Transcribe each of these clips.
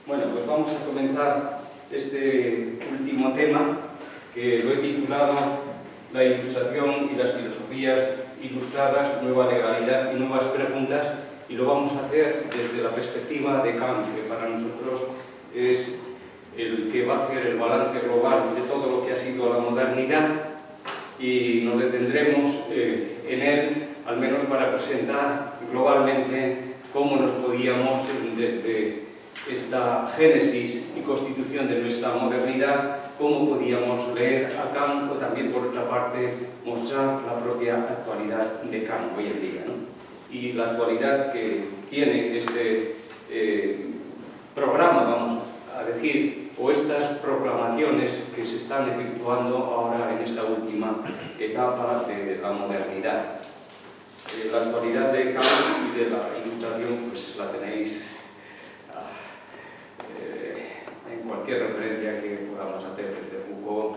Bueno, pues vamos a comenzar este último tema que lo he titulado La ilustración y las filosofías ilustradas, nueva legalidad y nuevas preguntas, y lo vamos a hacer desde la perspectiva de Kant, que para nosotros es el que va a hacer el balance global de todo lo que ha sido la modernidad, y nos detendremos en él, al menos para presentar globalmente cómo nos podíamos, desde esta génesis y constitución de nuestra modernidad, cómo podíamos leer a Kant, o también, por otra parte, mostrar la propia actualidad de Kant hoy en día, ¿no? Y la actualidad que tiene este programa, vamos a decir, o estas proclamaciones que se están efectuando ahora en esta última etapa de la modernidad. La actualidad de Kant y de la ilustración, pues la tenéis en cualquier referencia que podamos hacer desde Foucault.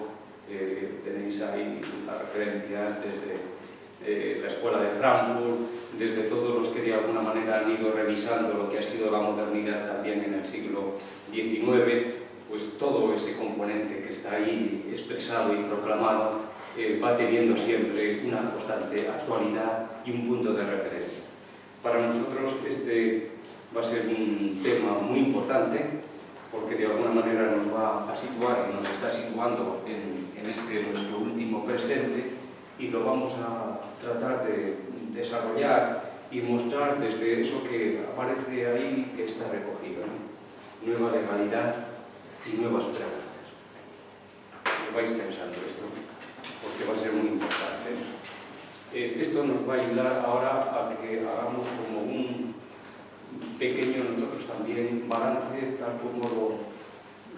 Tenéis ahí las referencias desde la Escuela de Frankfurt, desde todos los que de alguna manera han ido revisando lo que ha sido la modernidad también en el siglo XIX, pues todo ese componente que está ahí expresado y proclamado va teniendo siempre una constante actualidad y un punto de referencia. Para nosotros este va a ser un tema muy importante, porque de alguna manera nos va a situar y nos está situando en este nuestro último presente, y lo vamos a tratar de desarrollar y mostrar desde eso que aparece ahí, que está recogido, ¿no? Nueva legalidad y nuevas preguntas. Lo vais pensando esto, porque va a ser muy importante. Esto nos va a ayudar ahora a que hagamos como un pequeño, nosotros también, balance, tal como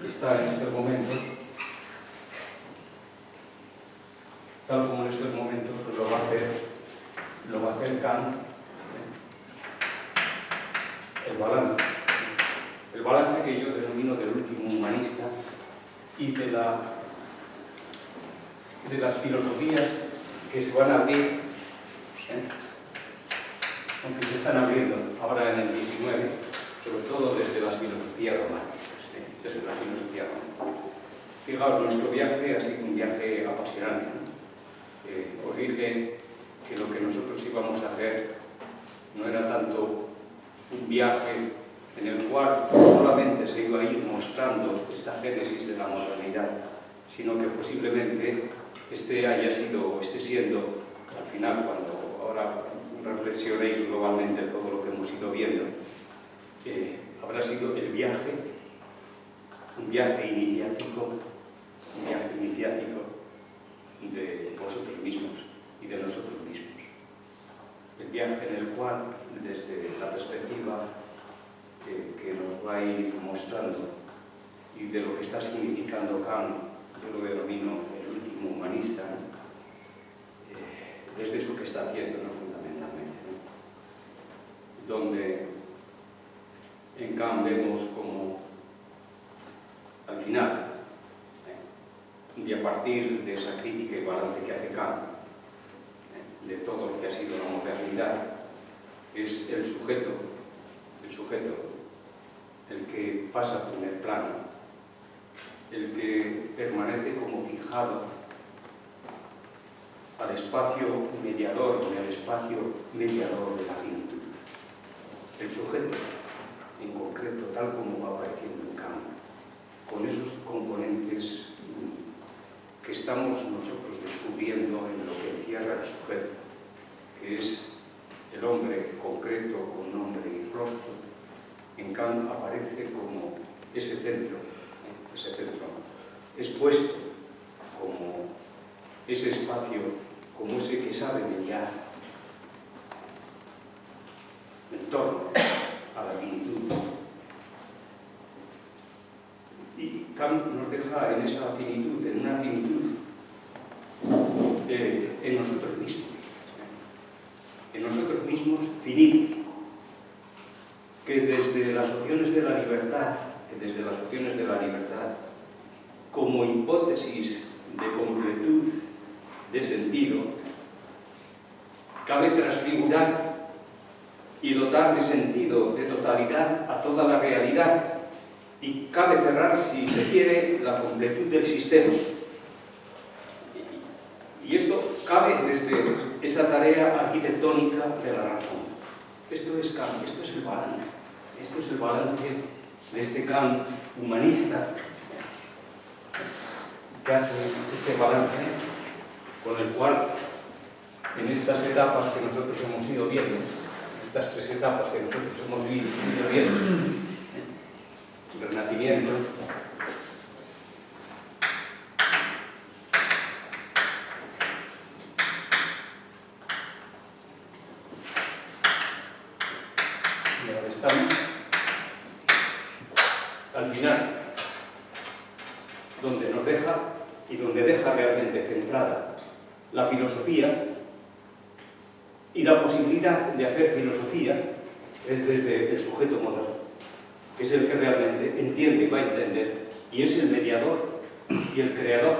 lo está en estos momentos, tal como en estos momentos lo va a hacer Kant, el balance que yo denomino del último humanista y de las filosofías que se van a abrir, aunque se están abriendo ahora en el XIX, sobre todo desde las filosofías románticas, desde la filosofía romántica. Fijaos, nuestro viaje ha sido un viaje apasionante, ¿no? Os dije que lo que nosotros íbamos a hacer no era tanto un viaje en el cual solamente se iba a ir mostrando esta génesis de la modernidad, sino que posiblemente este haya sido o esté siendo, al final, cuando ahora reflexionéis globalmente todo lo que hemos ido viendo, habrá sido el viaje, un viaje iniciático de vosotros mismos y de nosotros mismos. El viaje en el cual, desde la perspectiva que nos va a ir mostrando y de lo que está significando Kant, yo lo denomino el último humanista, ¿no? Desde eso que está haciendo, ¿no? Fundamentalmente, ¿no? Donde en Kant vemos como, al final, y a partir de esa crítica y balance que hace Kant de todo lo que ha sido la modernidad, es el sujeto el que pasa a primer plano, el que permanece como fijado al espacio mediador, en el espacio mediador de la finitud. El sujeto, en concreto, tal como va apareciendo en Kant, con esos componentes que estamos nosotros descubriendo en lo que encierra el sujeto, que es el hombre concreto con nombre y rostro. En Kant aparece como ese centro expuesto como ese espacio, como ese que sabe mediar en torno a la finitud. Y Kant nos deja en esa finitud, en una finitud en nosotros mismos finitos, que desde las opciones de la libertad, como hipótesis de completud de sentido, cabe transfigurar y dotar de sentido, de totalidad a toda la realidad, y cabe cerrar, si se quiere, la completud del sistema. Y esto cabe desde esa tarea arquitectónica de la razón. Esto es Kant, esto es el balance. Esto es el balance de este Kant humanista, que hace este balance con el cual, en estas etapas que nosotros hemos ido viendo, estas tres etapas que nosotros hemos ido viendo, el Renacimiento, y ahora estamos al final, donde nos deja y donde deja realmente centrada la filosofía, y la posibilidad de hacer filosofía es desde el sujeto moderno, que es el que realmente entiende y va a entender, y es el mediador y el creador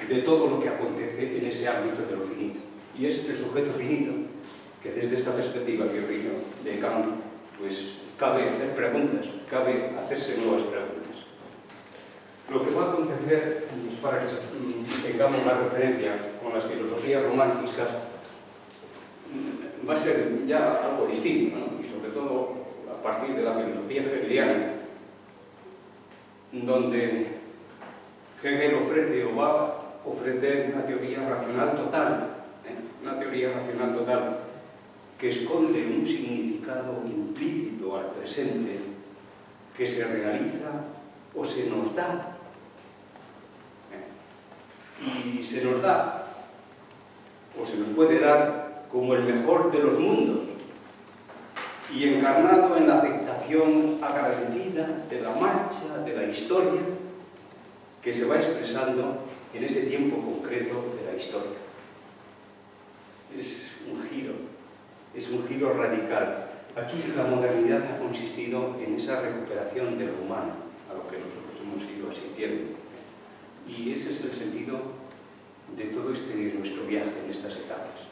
de todo lo que acontece en ese ámbito de lo finito. Y es el sujeto finito que, desde esta perspectiva que opino de Kant, pues cabe hacer preguntas, cabe hacerse nuevas preguntas. Lo que va a acontecer, pues, para que tengamos la referencia con las filosofías románticas, va a ser ya algo distinto, ¿no? Y sobre todo a partir de la filosofía hegeliana, donde Hegel ofrece o va a ofrecer una teoría racional total, una teoría racional total que esconde un significado implícito al presente que se realiza o se nos da. Y se nos da, o se nos puede dar, como el mejor de los mundos, y encarnado en la aceptación agradecida de la marcha, de la historia, que se va expresando en ese tiempo concreto de la historia. Es un giro radical. Aquí la modernidad ha consistido en esa recuperación de lo humano, a lo que nosotros hemos ido asistiendo. Y ese es el sentido de todo nuestro viaje en estas etapas.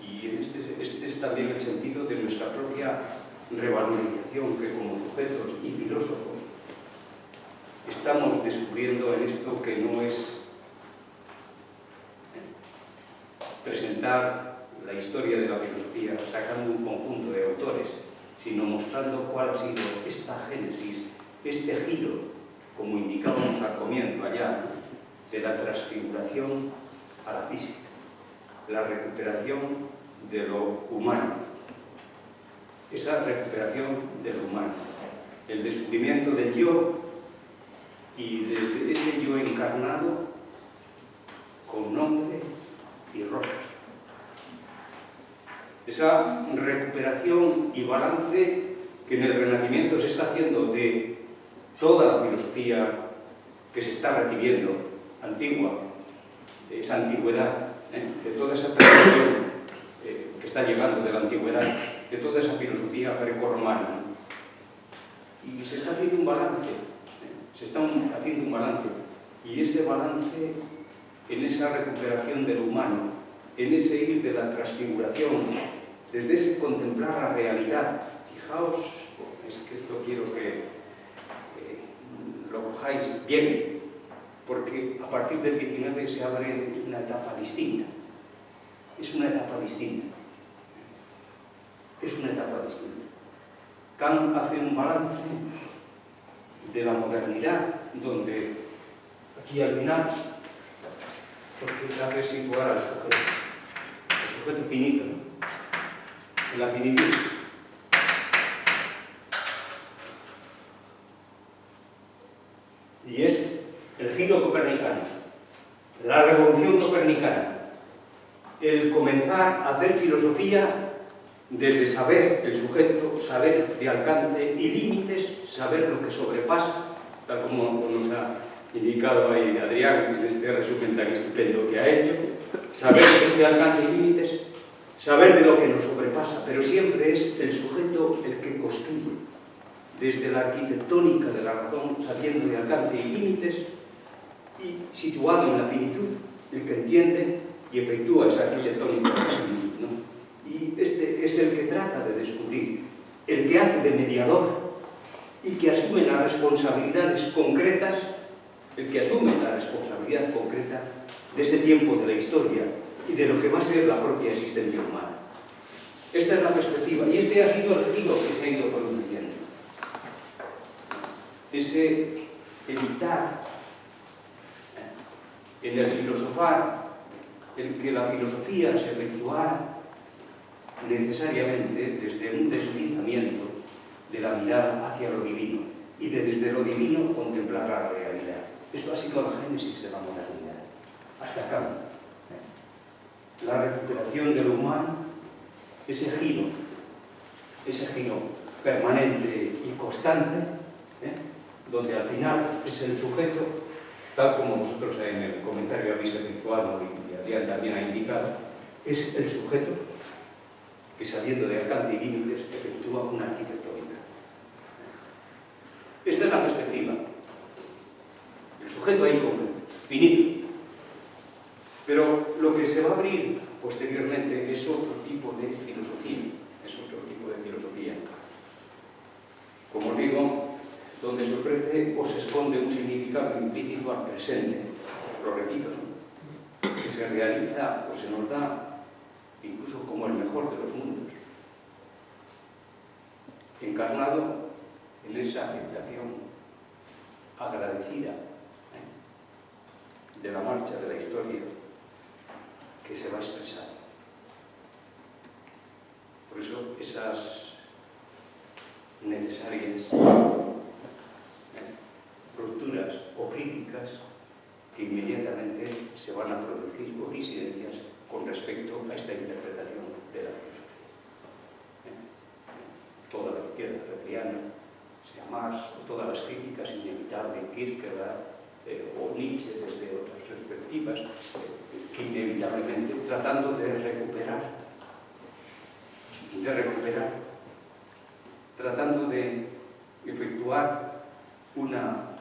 Y este es también el sentido de nuestra propia revalorización, que como sujetos y filósofos estamos descubriendo en esto, que no es presentar la historia de la filosofía sacando un conjunto de autores, sino mostrando cuál ha sido esta génesis, este giro, como indicábamos al comienzo allá, de la transfiguración a la física, la recuperación de lo humano, esa recuperación de lo humano, el descubrimiento del yo, y desde ese yo encarnado con nombre y rostro. Esa recuperación y balance que en el Renacimiento se está haciendo de toda la filosofía que se está recibiendo, antigua, de esa antigüedad, de toda esa tradición que está llegando de la antigüedad, de toda esa filosofía grecorromana. Y se está haciendo un balance, y ese balance, en esa recuperación de lo humano, en ese ir de la transfiguración, desde ese contemplar la realidad. Fijaos, es que esto quiero que lo cojáis bien, porque a partir del 19 se abre una etapa distinta. Es una etapa distinta. Es una etapa distinta. Kant hace un balance de la modernidad, donde aquí al final, porque hace situar al sujeto finito, ¿no? En la finitud. Y es el giro copernicano, la revolución copernicana, el comenzar a hacer filosofía desde saber el sujeto, saber de alcance y límites, saber lo que sobrepasa, tal como nos ha indicado ahí Adrián en este resumen tan estupendo que ha hecho, saber ese alcance y límites, saber de lo que nos sobrepasa, pero siempre es el sujeto el que construye, desde la arquitectónica de la razón, sabiendo de alcance y límites, y situado en la finitud, el que entiende y efectúa esa arquitectónica de la finitud, ¿no? Y este es el que trata de descubrir, el que hace de mediador y que asume las responsabilidades concretas, el que asume la responsabilidad concreta de ese tiempo de la historia y de lo que va a ser la propia existencia humana. Esta es la perspectiva, y este ha sido el giro que se ha ido produciendo. Ese evitar en el filosofar, el que la filosofía se efectuara necesariamente desde un deslizamiento de la mirada hacia lo divino y desde lo divino contemplar la realidad. Esto ha sido la génesis de la modernidad, hasta acá. La recuperación de lo humano, ese giro permanente y constante, donde al final es el sujeto, tal como vosotros en el comentario habéis efectuado y Adrián también ha indicado, es el sujeto que, saliendo de alcance y límites, efectúa una arquitectónica. Esta es la perspectiva. El sujeto ahí concreto, finito. Pero lo que se va a abrir posteriormente es otro tipo de filosofía. Como os digo, donde se ofrece o se esconde un significado implícito al presente, lo repito, ¿no? Que se realiza o se nos da incluso como el mejor de los mundos, encarnado en esa aceptación agradecida de la marcha de la historia que se va a expresar. Por eso esas necesarias rupturas o críticas que inmediatamente se van a producir o disidencias con respecto a esta interpretación de la filosofía. Toda la izquierda hegeliana, sea Marx, o todas las críticas inevitables, Kierkegaard o Nietzsche desde otras perspectivas, que inevitablemente tratando de recuperar, tratando de efectuar una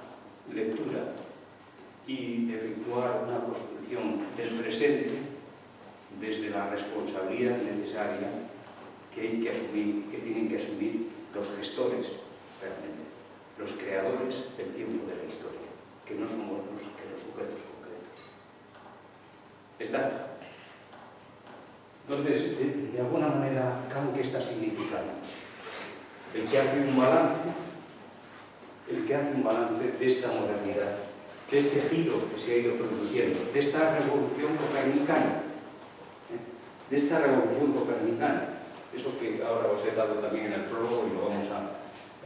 lectura y de efectuar una construcción del presente desde la responsabilidad necesaria que hay que asumir, que tienen que asumir los gestores, realmente, los creadores del tiempo de la historia, que no somos otros que los sujetos concretos. ¿Está? Entonces, de alguna manera, ¿qué está significando? El que hace un balance de esta modernidad, de este giro que se ha ido produciendo, de esta revolución copernicana, eso que ahora os he dado también en el prólogo y lo vamos a,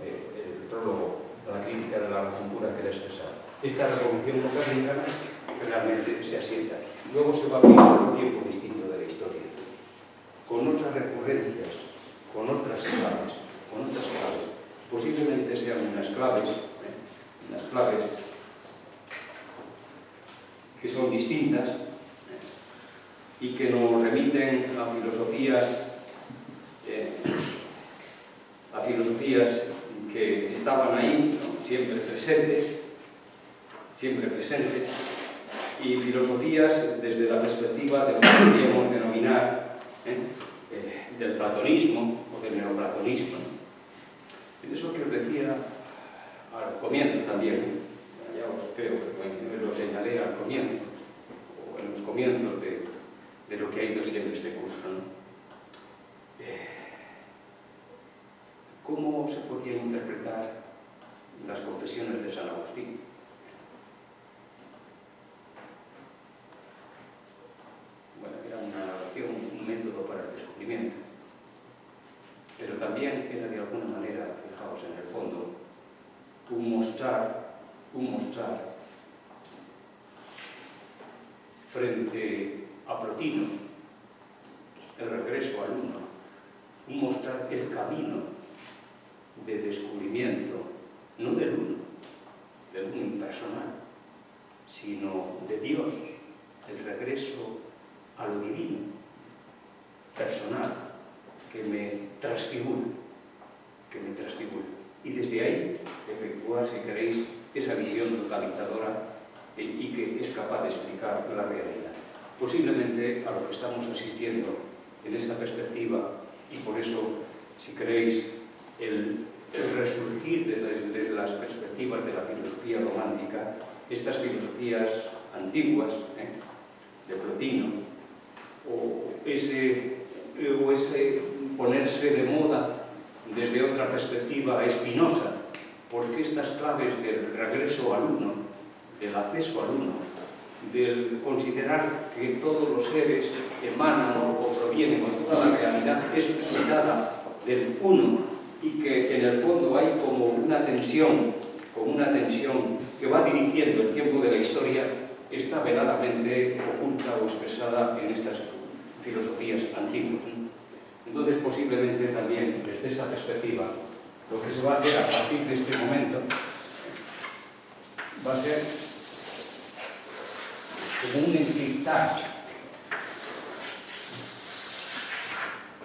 el prólogo, la crítica de la cultura que le he expresado. Esta revolución copernicana realmente se asienta. Luego se va a abrir otro tiempo distinto de la historia, con otras recurrencias, con otras claves, posiblemente sean unas claves que son distintas y que nos remiten a filosofías que estaban ahí, ¿no? siempre presentes, y filosofías desde la perspectiva de lo que podríamos denominar del platonismo o del neoplatonismo. Y eso que os decía al comienzo también, ya os creo que lo señalé al comienzo, o en los comienzos de lo que ha ido siendo este curso, ¿no? ¿Cómo se podían interpretar las confesiones de San Agustín? Bueno, era una narración, un método para el descubrimiento, pero también era de alguna manera, fijaos en el fondo, un mostrar frente a Plotino el regreso al uno, un mostrar el camino de descubrimiento, no del uno impersonal, sino de Dios, el regreso a lo divino, personal, que me transfigura. Y desde ahí efectuar, si queréis, esa visión totalizadora y que es capaz de explicar la realidad. Posiblemente a lo que estamos asistiendo en esta perspectiva, y por eso, si queréis, el resurgir de perspectivas de la filosofía romántica, estas filosofías antiguas, de Plotino, o ese ponerse de moda desde otra perspectiva espinosa, porque estas claves del regreso al uno, del acceso al uno, del considerar que todos los seres emanan o provienen, o toda la realidad es suscitada del uno, y que en el fondo hay como una tensión que va dirigiendo el tiempo de la historia, está veladamente oculta o expresada en estas filosofías antiguas. Entonces, posiblemente también, desde esa perspectiva, lo que se va a hacer a partir de este momento va a ser como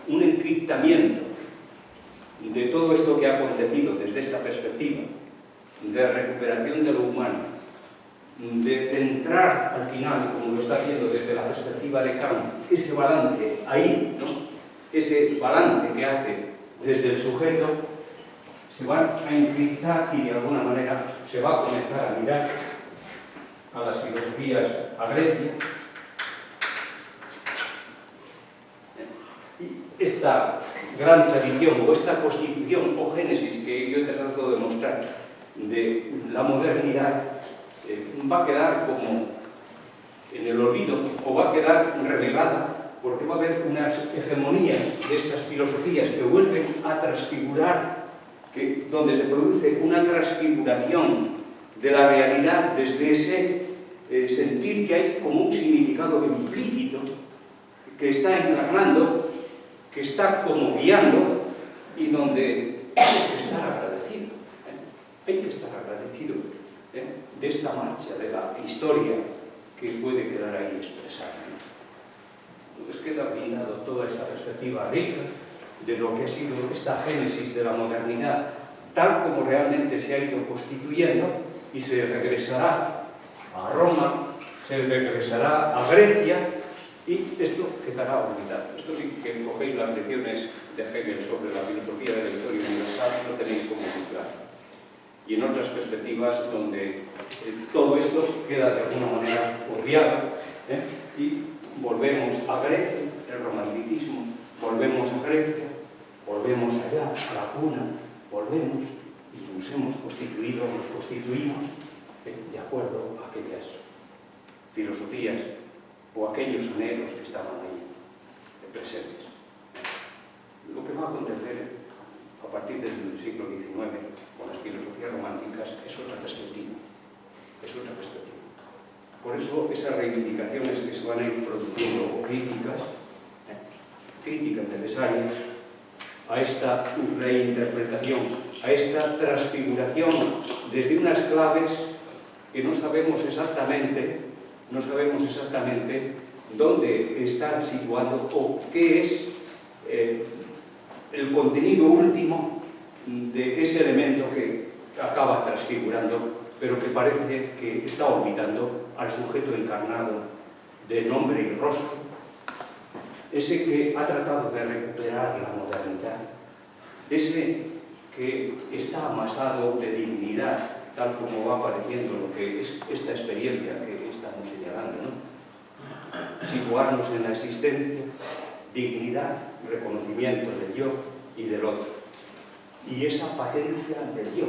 un encriptamiento de todo esto que ha acontecido desde esta perspectiva, de recuperación de lo humano, de centrar al final, como lo está haciendo desde la perspectiva de Kant, ese balance ahí, ¿no? Ese balance que hace desde el sujeto, se va a encriptar y de alguna manera se va a comenzar a mirar a las filosofías, a Grecia. Y esta gran tradición o esta constitución o génesis que yo he tratado de mostrar de la modernidad va a quedar como en el olvido o va a quedar relegada, porque va a haber unas hegemonías de estas filosofías que vuelven a transfigurar, donde se produce una transfiguración de la realidad desde ese sentir que hay como un significado implícito que está encarnando, que está como guiando, y donde hay que estar agradecido. Hay que estar agradecido de esta marcha, de la historia que puede quedar ahí expresada. Entonces queda brindado toda esta perspectiva rica de lo que ha sido esta génesis de la modernidad, tal como realmente se ha ido constituyendo, y se regresará a Roma, se regresará a Grecia, y esto quedará olvidado. Esto sí que cogéis las lecciones de Hegel sobre la filosofía de la historia universal, lo tenéis como muy claro. Y en otras perspectivas donde todo esto queda de alguna manera obviado, y volvemos a Grecia, el romanticismo, volvemos a Grecia, volvemos allá, a la cuna, volvemos y nos hemos constituido, nos constituimos de acuerdo a aquellas filosofías o aquellos anhelos que estaban ahí presentes. Lo que va a acontecer a partir del siglo XIX con las filosofías románticas es otra perspectiva. Es otra perspectiva. Por eso esas reivindicaciones que se van a ir produciendo, o críticas necesarias a esta reinterpretación, a esta transfiguración desde unas claves que no sabemos exactamente dónde están situando o qué es el contenido último de ese elemento que acaba transfigurando, pero que parece que está olvidando al sujeto encarnado de nombre y rostro, ese que ha tratado de recuperar la modernidad, ese que está amasado de dignidad, tal como va apareciendo lo que es esta experiencia que estamos señalando, ¿no? Situarnos en la existencia, dignidad, reconocimiento del yo y del otro. Y esa patencia del yo,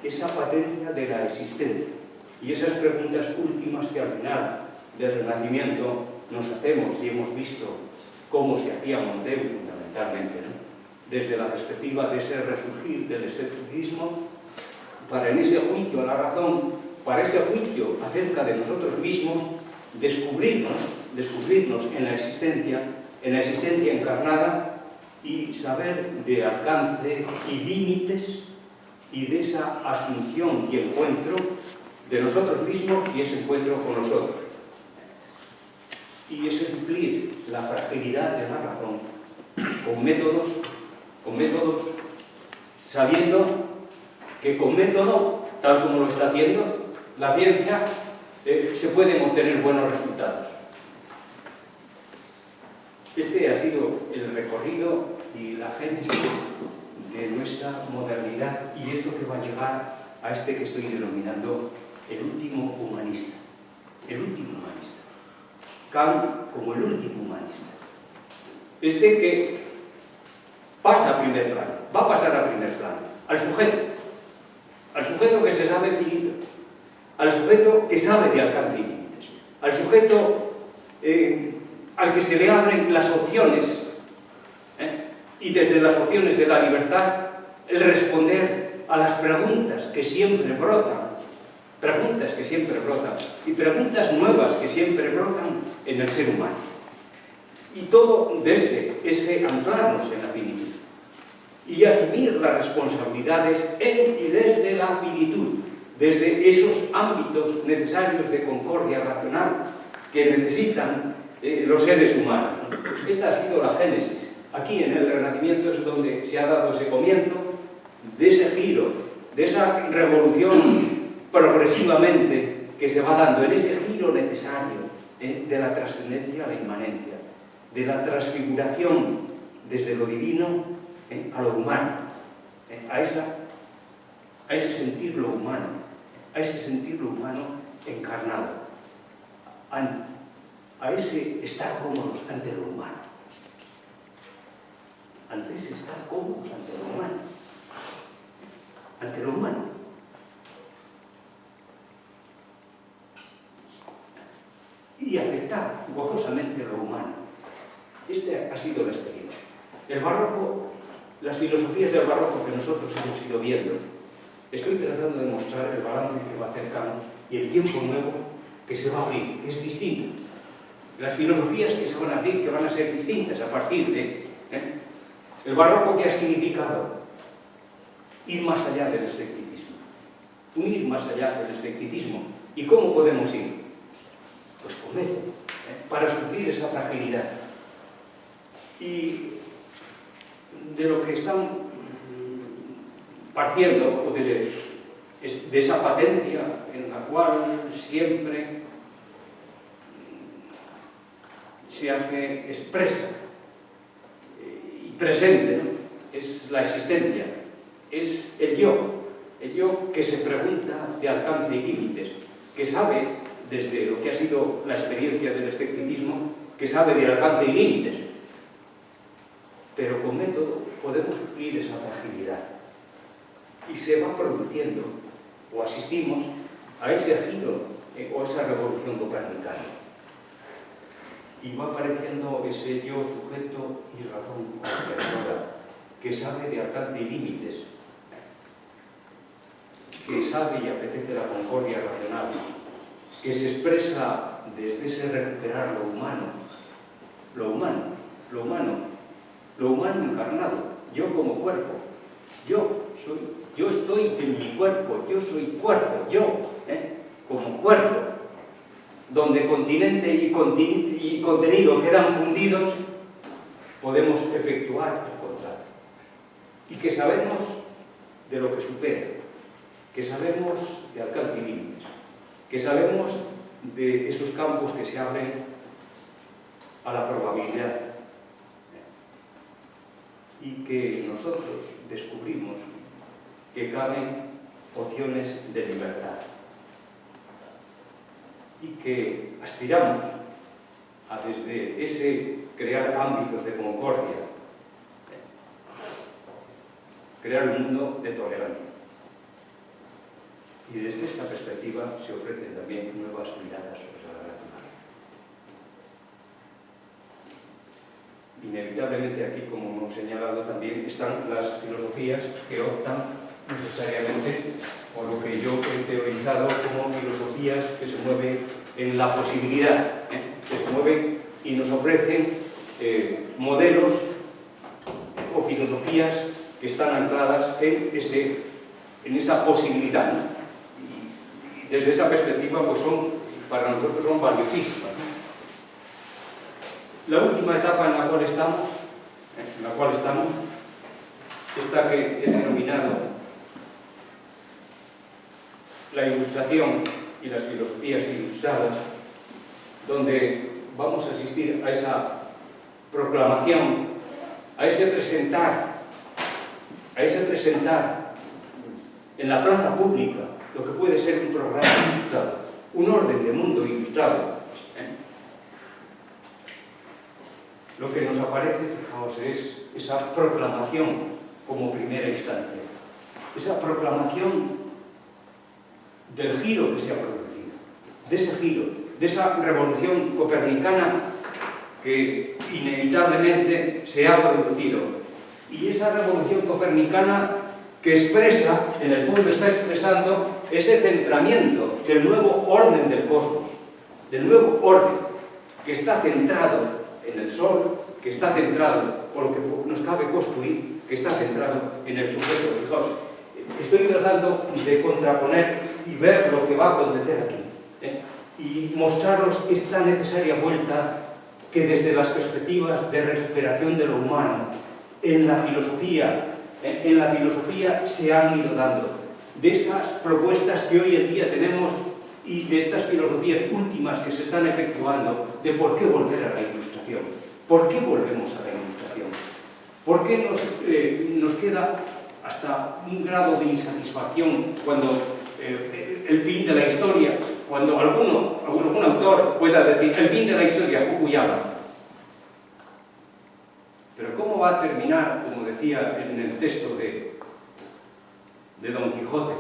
esa patencia de la existencia. Y esas preguntas últimas que al final del Renacimiento nos hacemos y hemos visto cómo se hacía Montaigne fundamentalmente, ¿no? Desde la perspectiva de ese resurgir del escepticismo, para en ese juicio a la razón, para ese juicio acerca de nosotros mismos, descubrirnos en la existencia encarnada, y saber de alcance y límites y de esa asunción y encuentro de nosotros mismos y ese encuentro con los otros. Y ese suplir la fragilidad de la razón con métodos, sabiendo que con método, tal como lo está haciendo la ciencia, se pueden obtener buenos resultados. Este ha sido el recorrido y la génesis de nuestra modernidad, y esto que va a llegar a este que estoy denominando el último humanista. El último humanista. Kant como el último humanista. Este que pasa a primer plano, va a pasar a primer plano, al sujeto que se sabe finito, al sujeto que sabe de alcance y límites, al sujeto al que se le abren las opciones, y desde las opciones de la libertad, el responder a las preguntas que siempre brotan, y preguntas nuevas que siempre brotan en el ser humano. Y todo desde ese anclarnos en la finitud y asumir las responsabilidades en y desde la finitud, desde esos ámbitos necesarios de concordia racional que necesitan los seres humanos. Esta ha sido la génesis. Aquí en el Renacimiento es donde se ha dado ese comienzo de ese giro, de esa revolución progresivamente que se va dando en ese giro necesario de la trascendencia a la inmanencia, de la transfiguración desde lo divino a lo humano, a ese sentirlo humano, encarnado, a ese estar cómodos ante lo humano, ante ese estar cómodos ante lo humano. Y aceptar gozosamente lo humano. Esta ha sido la experiencia. El barroco, las filosofías del barroco que nosotros hemos ido viendo, estoy tratando de mostrar el balance que va acercando y el tiempo nuevo que se va a abrir, que es distinto. Las filosofías que se van a abrir, que van a ser distintas a partir de el barroco, que ha significado ir más allá del escepticismo, ir más allá del escepticismo. ¿Y cómo podemos ir? Pues con método, para suplir esa fragilidad. Y de lo que están partiendo, o de esa patencia en la cual siempre se hace expresa y presente, ¿no? Es la existencia, es el yo que se pregunta de alcance y límites, que sabe, desde lo que ha sido la experiencia del escepticismo, que sabe de alcance y límites, pero con método podemos suplir esa fragilidad. Y se va produciendo, o asistimos, a ese giro o a esa revolución copernicana. Y va apareciendo ese yo sujeto y razón conservadora, que sabe de alcance y límites, que sabe y apetece la concordia racional, que se expresa desde ese recuperar lo humano encarnado, yo como cuerpo, yo estoy en mi cuerpo, yo soy cuerpo, como cuerpo, donde continente y contenido quedan fundidos, podemos efectuar el contrario. Y que sabemos de lo que supera, que sabemos de alcance y límites, que sabemos de esos campos que se abren a la probabilidad, y que nosotros descubrimos que caben opciones de libertad y que aspiramos a, desde ese crear ámbitos de concordia, crear un mundo de tolerancia. Y desde esta perspectiva se ofrecen también nuevas miradas sobre la naturaleza. Inevitablemente aquí, como hemos señalado también, están las filosofías que optan necesariamente por lo que yo he teorizado como filosofías que se mueven en la posibilidad, que se mueven y nos ofrecen modelos o filosofías que están ancladas en esa posibilidad, ¿no? Y desde esa perspectiva, pues para nosotros son valiosísimas, ¿no? La última etapa en la cual estamos, esta que he denominado la ilustración y las filosofías ilustradas, donde vamos a asistir a esa proclamación, a ese presentar en la plaza pública, lo que puede ser un programa ilustrado, un orden de mundo ilustrado. Lo que nos aparece, fijaos, es esa proclamación como primera instancia, esa proclamación del giro que se ha producido, de ese giro, de esa revolución copernicana que inevitablemente se ha producido. Y esa revolución copernicana que expresa, en el fondo está expresando ese centramiento del nuevo orden del cosmos, del nuevo orden que está centrado en el Sol, que está centrado, o lo que nos cabe construir, que está centrado en el sujeto. Fijaos, estoy tratando de contraponer y ver lo que va a acontecer aquí, y mostraros esta necesaria vuelta que desde las perspectivas de recuperación de lo humano en la filosofía se han ido dando, de esas propuestas que hoy en día tenemos y de estas filosofías últimas que se están efectuando de por qué volver a la Ilustración, por qué volvemos a la Ilustración, por qué nos queda hasta un grado de insatisfacción cuando el fin de la historia, cuando algún autor pueda decir el fin de la historia, Fukuyama. Pero ¿cómo va a terminar, como decía en el texto de Don Quijote?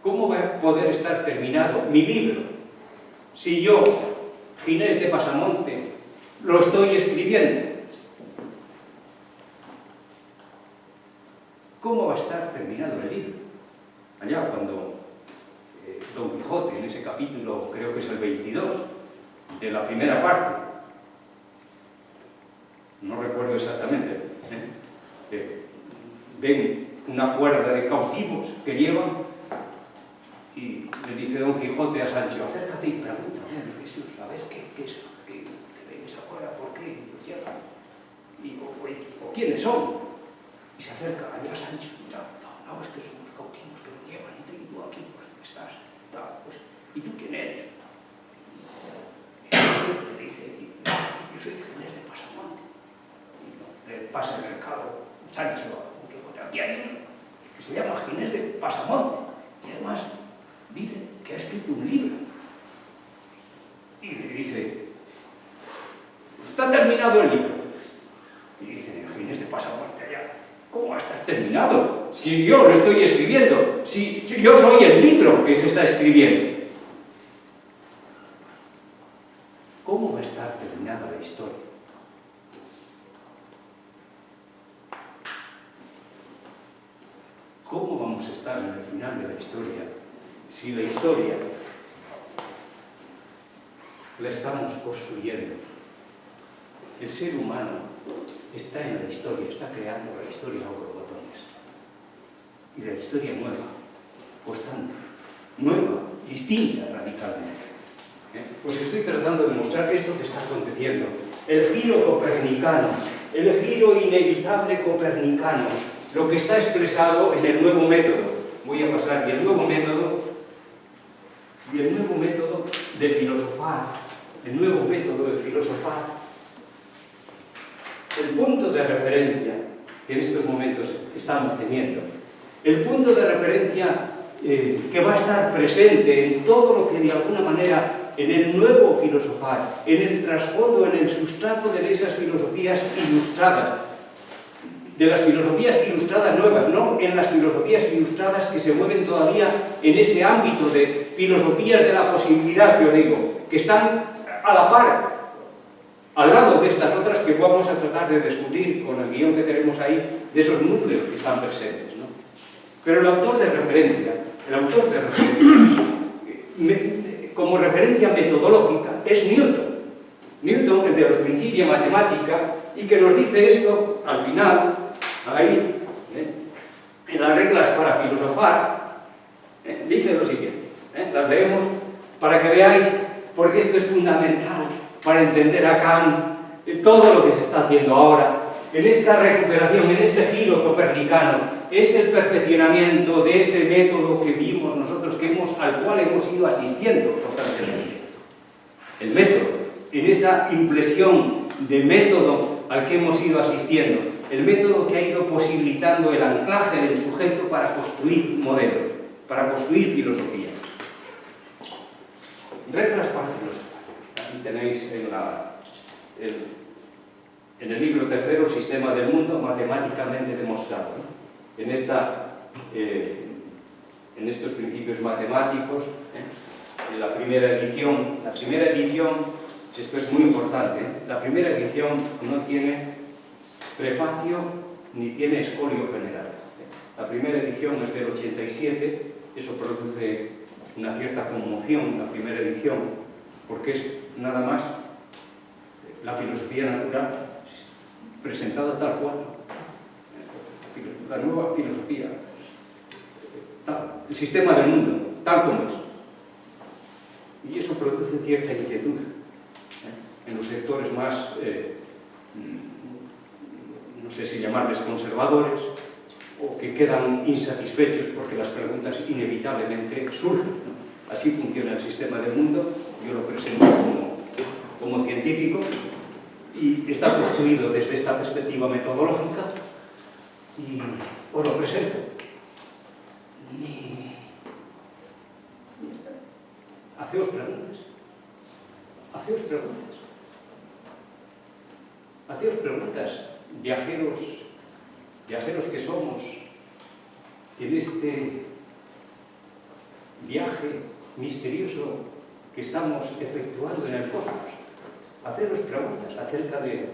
¿Cómo va a poder estar terminado mi libro si yo, Ginés de Pasamonte, lo estoy escribiendo? ¿Cómo va a estar terminado el libro? Allá cuando Don Quijote, en ese capítulo, creo que es el 22, de la primera parte, no recuerdo exactamente, ven una cuerda de cautivos que llevan y le dice Don Quijote a Sancho, acércate y pregúntame, Jesús, a ver qué es, qué ven esa cuerda, por qué los llevan, o quiénes son. Y se acerca allá Sancho, no, es que son los cautivos que los llevan, y tú aquí, pues, estás, pues, ¿y tú quién eres? Y le dice, yo soy Ginés de Pasamonte. Le pasa el recado Sancho a Don Quijote, aquí hay uno que se llama Ginés de Pasamonte y además dice que ha escrito un libro y le dice, ¿está terminado el libro? Y dice, Ginés de Pasamonte allá, ¿cómo va a estar terminado? Si yo lo estoy escribiendo, si yo soy el libro que se está escribiendo. ¿Cómo va a estar terminada la historia? ¿Cómo vamos a estar en el final de la historia si la historia la estamos construyendo? El ser humano está en la historia, está creando la historia a borbotones. Y la historia nueva, constante, nueva, distinta radicalmente. Pues estoy tratando de mostrar esto que está aconteciendo. El giro copernicano, el giro inevitable copernicano, lo que está expresado en el nuevo método. Voy a pasar, y el nuevo método de filosofar, el nuevo método de filosofar, el punto de referencia que en estos momentos estamos teniendo, el punto de referencia que va a estar presente en todo lo que de alguna manera, en el nuevo filosofar, en el trasfondo, en el sustrato de esas filosofías ilustradas, de las filosofías ilustradas nuevas, no en las filosofías ilustradas que se mueven todavía en ese ámbito de filosofías de la posibilidad, que os digo, que están a la par, al lado de estas otras que vamos a tratar de descubrir con el guión que tenemos ahí, de esos núcleos que están presentes, ¿no? Pero el autor de referencia, como referencia metodológica, es Newton. Newton, el de los Principia Mathematica, y que nos dice esto, al final, ahí, en las reglas para filosofar, dice lo siguiente, las leemos para que veáis, porque esto es fundamental para entender a Kant, todo lo que se está haciendo ahora, en esta recuperación, en este giro copernicano, es el perfeccionamiento de ese método que vimos nosotros, al cual hemos ido asistiendo constantemente. El método, en esa inflexión de método al que hemos ido asistiendo, el método que ha ido posibilitando el anclaje del sujeto para construir modelos, para construir filosofía. Reglas para filosofar. Aquí tenéis en el libro tercero, Sistema del Mundo, matemáticamente demostrado, ¿no? En estos principios matemáticos, en la primera edición, esto es muy importante, la primera edición no tiene prefacio ni tiene escolio general. La primera edición es del 87, eso produce una cierta conmoción, la primera edición, porque es nada más la filosofía natural presentada tal cual, la nueva filosofía, el sistema del mundo, tal como es. Y eso produce cierta inquietud en los sectores más, no sé si llamarles conservadores, o que quedan insatisfechos porque las preguntas inevitablemente surgen, ¿no? Así funciona el sistema del mundo, yo lo presento como científico, y está construido desde esta perspectiva metodológica, y os lo presento. Haceos preguntas. Haceos preguntas. Haceos preguntas, viajeros que somos en este viaje misterioso que estamos efectuando en el cosmos. Haceros preguntas acerca del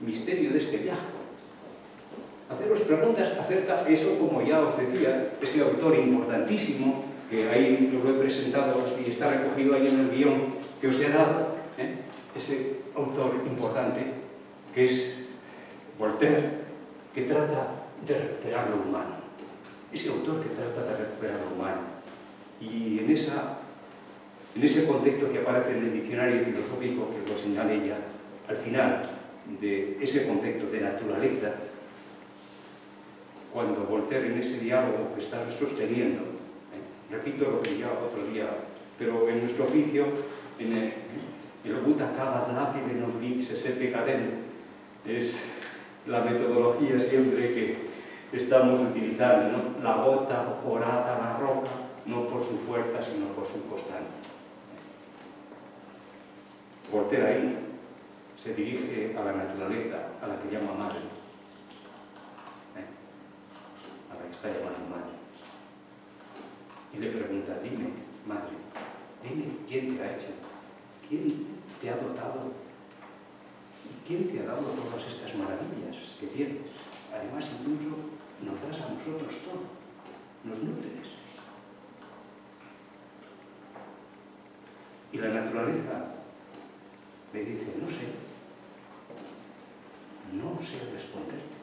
misterio de este viaje. Haceros preguntas acerca de eso, como ya os decía, ese autor importantísimo, que ahí lo he presentado y está recogido ahí en el guión que os he dado, ese autor importante, que es Voltaire, que trata de recuperar lo humano. Ese autor que trata de recuperar lo humano. Y en ese contexto que aparece en el diccionario filosófico, que lo señalé ya, al final de ese contexto de naturaleza, cuando Voltaire en ese diálogo que está sosteniendo, repito lo que ya otro día, pero en nuestro oficio, en el buta cavat lapide non vis sepe cadente, es la metodología siempre que estamos utilizando, ¿no? La gota orada a la roca, no por su fuerza, sino por su constancia. Voltaire ahí se dirige a la naturaleza, a la que llama madre, a la que está llamando madre. Y le pregunta, dime, madre, dime quién te ha hecho, quién te ha dotado y quién te ha dado todas estas maravillas que tienes. Además, incluso nos das a nosotros todo, nos nutres. Y la naturaleza le dice, no sé responderte.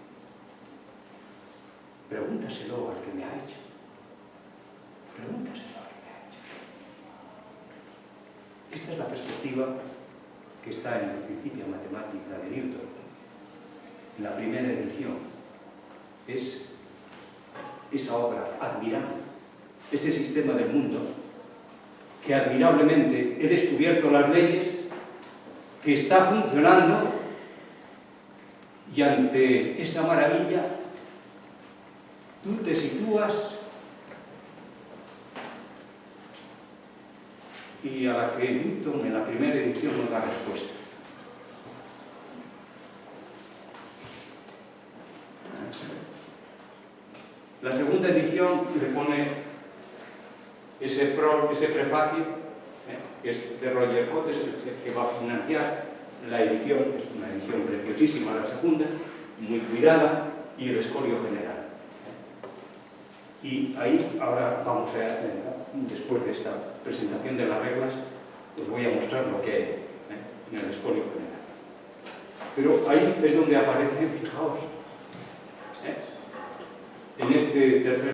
Pregúntaselo al que me ha hecho. Pregúntaselo al que me ha hecho. Esta es la perspectiva que está en los Principia Mathematica de Newton. En la primera edición es esa obra admirable, ese sistema del mundo que admirablemente he descubierto las leyes, que está funcionando, y ante esa maravilla tú te sitúas y a la que Newton en la primera edición nos da respuesta. La segunda edición le pone ese prefacio, que es de Roger Cotes, que va a financiar la edición, que es una edición preciosísima, la segunda, muy cuidada, y el escolio general. Y ahí, ahora vamos a, después de esta presentación de las reglas, os voy a mostrar lo que hay en el escolio general. Pero ahí es donde aparece, fijaos, en este tercer